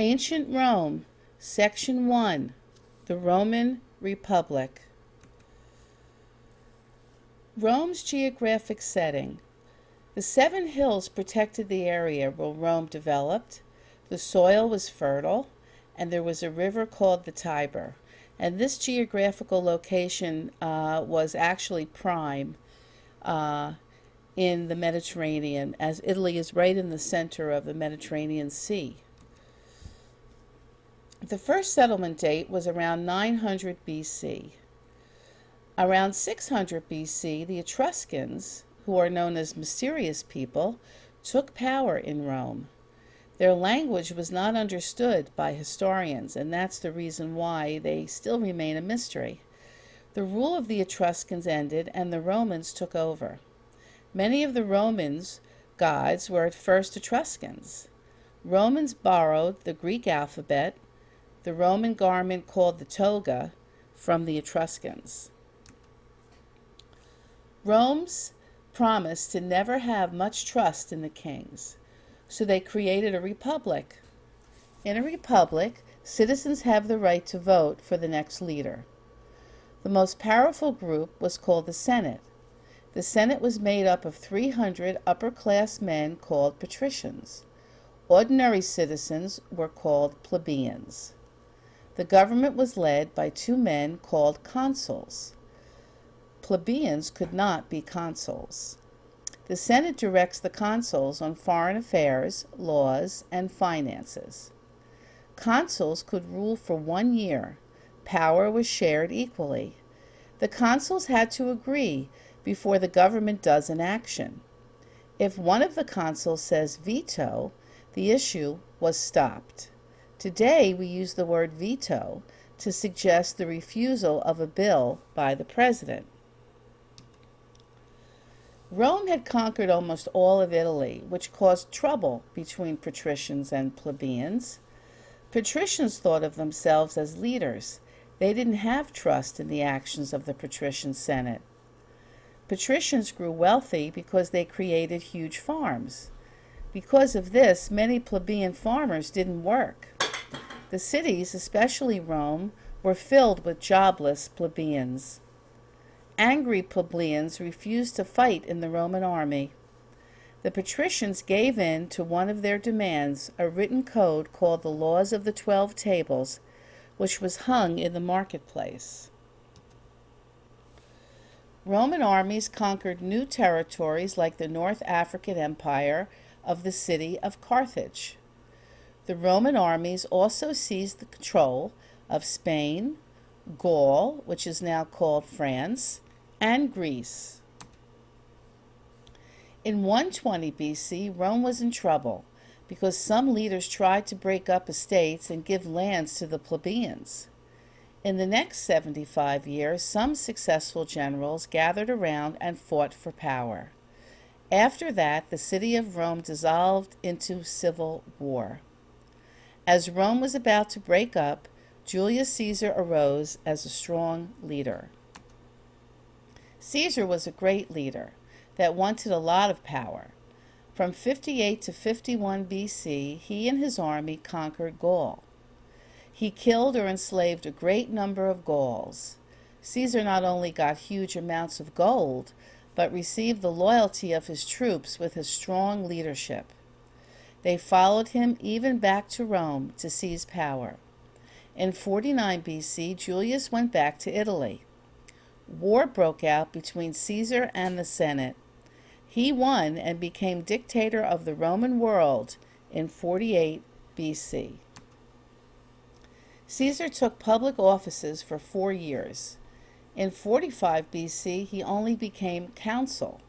Ancient Rome, Section 1, the Roman Republic. Rome's geographic setting. The seven hills protected the area where Rome developed. The soil was fertile, and there was a river called the Tiber. And this geographical location was actually prime in the Mediterranean, as Italy is right in the center of the Mediterranean Sea. The first settlement date was around 900 BC. Around 600 BC, the Etruscans, who are known as mysterious people, took power in Rome. Their language was not understood by historians, and that's the reason why they still remain a mystery. The rule of the Etruscans ended, and the Romans took over. Many of the Romans' gods were at first Etruscans. Romans borrowed the Greek alphabet, the Roman garment called the toga, from the Etruscans. Rome's promised to never have much trust in the kings, so they created a republic. In a republic, citizens have the right to vote for the next leader. The most powerful group was called the Senate. The Senate was made up of 300 upper-class men called patricians. Ordinary citizens were called plebeians. The government was led by two men called consuls. Plebeians could not be consuls. The Senate directs the consuls on foreign affairs, laws, and finances. Consuls could rule for 1 year. Power was shared equally. The consuls had to agree before the government does an action. If one of the consuls says veto, the issue was stopped. Today we use the word veto to suggest the refusal of a bill by the president. Rome had conquered almost all of Italy, which caused trouble between patricians and plebeians. Patricians thought of themselves as leaders. They didn't have trust in the actions of the patrician senate. Patricians grew wealthy because they created huge farms. Because of this, many plebeian farmers didn't work. The cities, especially Rome, were filled with jobless plebeians. Angry plebeians refused to fight in the Roman army. The patricians gave in to one of their demands, a written code called the Laws of the 12 Tables, which was hung in the marketplace. Roman armies conquered new territories like the North African Empire of the city of Carthage. The Roman armies also seized the control of Spain, Gaul, which is now called France, and Greece. In 120 BC, Rome was in trouble because some leaders tried to break up estates and give lands to the plebeians. In the next 75 years, some successful generals gathered around and fought for power. After that, the city of Rome dissolved into civil war. As Rome was about to break up, Julius Caesar arose as a strong leader. Caesar was a great leader that wanted a lot of power. From 58 to 51 BC, he and his army conquered Gaul. He killed or enslaved a great number of Gauls. Caesar not only got huge amounts of gold, but received the loyalty of his troops with his strong leadership. They followed him even back to Rome to seize power. In 49 BC, Julius went back to Italy. War broke out between Caesar and the Senate. He won and became dictator of the Roman world in 48 BC. Caesar took public offices for 4 years. In 45 BC, he only became consul.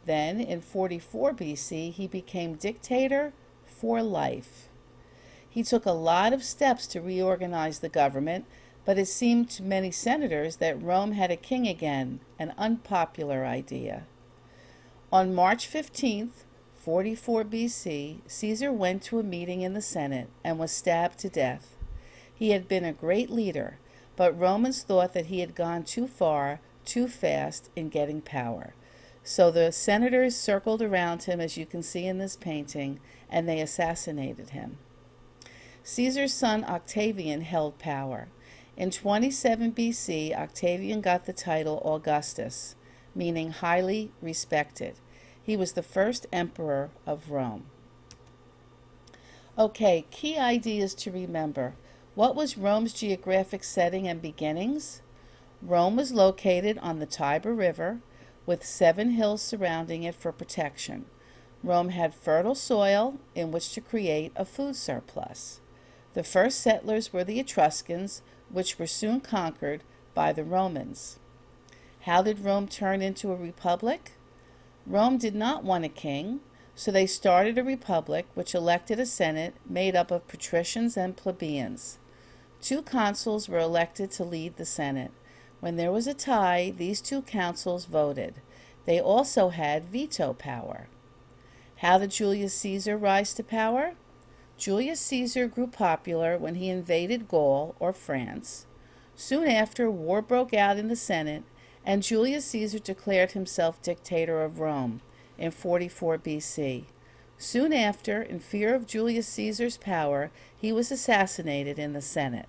Then, in 44 BC, he became dictator for life. He took a lot of steps to reorganize the government, but it seemed to many senators that Rome had a king again, an unpopular idea. On March 15th, 44 BC, Caesar went to a meeting in the Senate and was stabbed to death. He had been a great leader, but Romans thought that he had gone too far, too fast in getting power. So the senators circled around him, as you can see in this painting, and they assassinated him. Caesar's son Octavian held power. In 27 BC, Octavian got the title Augustus, meaning highly respected. He was the first emperor of Rome. Okay, key ideas to remember. What was Rome's geographic setting and beginnings? Rome was located on the Tiber River with 7 hills surrounding it for protection. Rome had fertile soil in which to create a food surplus. The first settlers were the Etruscans, which were soon conquered by the Romans. How did Rome turn into a republic? Rome did not want a king, so they started a republic which elected a senate made up of patricians and plebeians. 2 consuls were elected to lead the senate. When there was a tie, these 2 consuls voted. They also had veto power. How did Julius Caesar rise to power? Julius Caesar grew popular when he invaded Gaul, or France. Soon after, war broke out in the Senate, and Julius Caesar declared himself dictator of Rome in 44 BC. Soon after, in fear of Julius Caesar's power, he was assassinated in the Senate.